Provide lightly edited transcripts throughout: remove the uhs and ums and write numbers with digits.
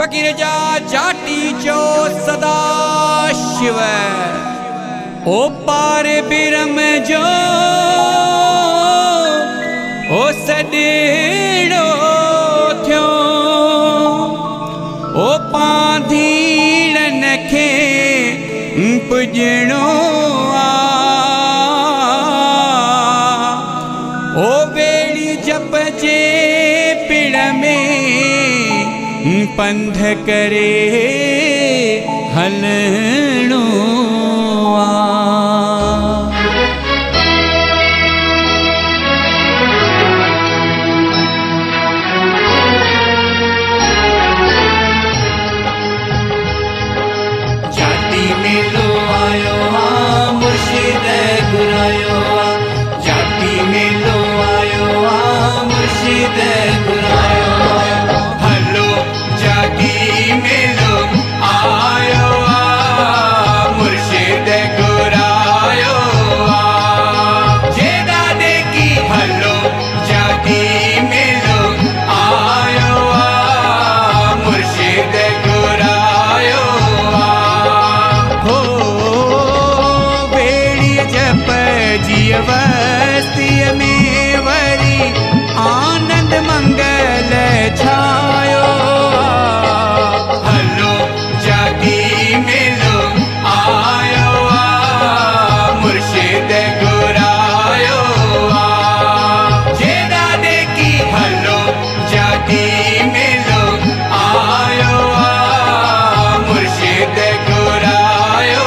फकीर जा जाटी चो सदा शिव ओ पार बिरम जो ओ सडेड़ो थियो ओ पांधीड़न खे पुजणो ओ बेड़ी जप जे पिड़ में पंध करे हलणो जाटी मेलो आयो मुर्शिद घुरायो जाटी मेलो आयो मुर्शिद घुरायो हलो जाटी मेलो आयो मुर्शिद घुरायो जेदा देखी हलो जाटी मेलो आयो मुर्शिद घुरायो हो बेड़ी जप जीवस्ती में वरी आनंद मंगल छायो हलो जाती मेलो आयो मुर्शिद घुरायो जेदा देखी हलो जाती मेलो आयो मुर्शिद घुरायो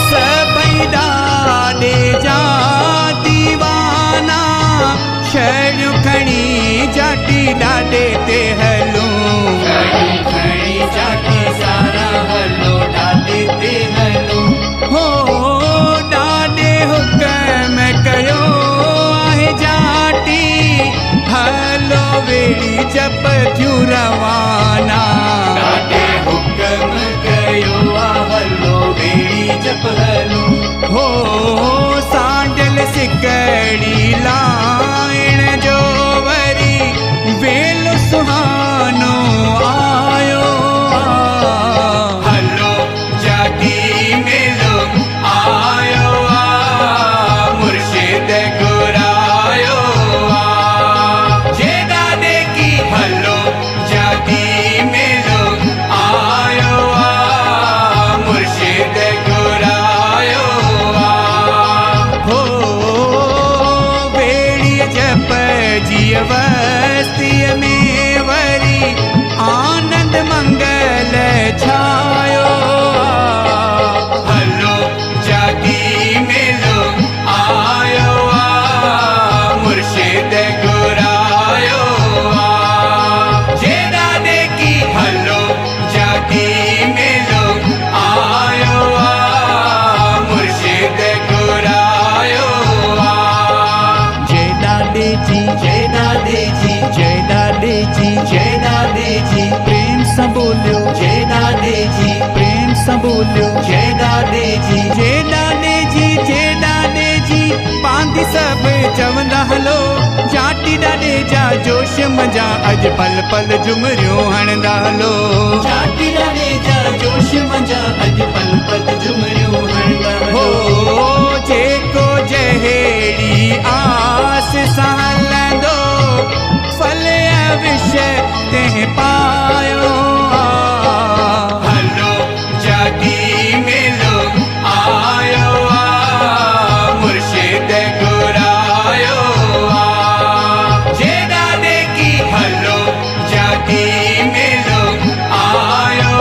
सबई डाडे जा दीवाना शरणु खणी जाटी डाडे ते हलूं खड़ी जाती सारा हलो डाली ते हलो हो डाडे हुक्म कयो आहे जाटी हलो वेड़ी जप थियूं रवाना डाटे हुक्म कयो हलो बेड़ी जप हलो हो सांडल सिकड़ी लाइण जो वरी वेल सुहानो आयो हलो जाती मेलो आयो मुर्शिद घुरायो जेदा देखी हलो जाती मेलो आयो मुर्शिद घुरायो हो बेड़ी जप जीवस्ती में वरी आनंद मंगल छायो हलो जाती मेलो आयो मुर्शिद घुरायो जेदा देखी हलो जाती मेलो आयो मुर्शिद घुरायो जय डाडे जी जय दादे जी जय डाडे जी जय दादे जी प्रेम से बोलियो जय दादे जी प्रेम से बोलियो जय दादे जी जय डाडे जी जय डाडे जी पांदी सब चवंदा हलो जाटी डाडे जा जोश मजा अज पल पल झुमरियूं हणंदा हलो जाटी डाले जा जोश मजा अज पल पल झुमरियूं हणंदा हो जेको जहेड़ी आस सां हलंदो फल अवश्य तंहिं पायो हलो जाती मेलो आयो मुर्शिद घुरायो जेदा देखी हलो जाती मेलो आयो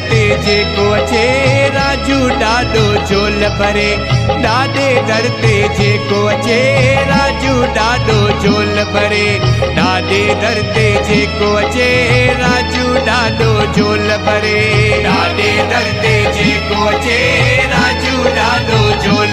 ते जेको अचे राजू ॾाढो झोल भरे ॾाॾे दर ते जेको अचे राजू ॾाढो झोल भरे ॾाॾे दर ते जेको अचे राजू ॾाढो झोल भरे ॾाॾे दर ते जेको अचे राजू ॾाढो झोल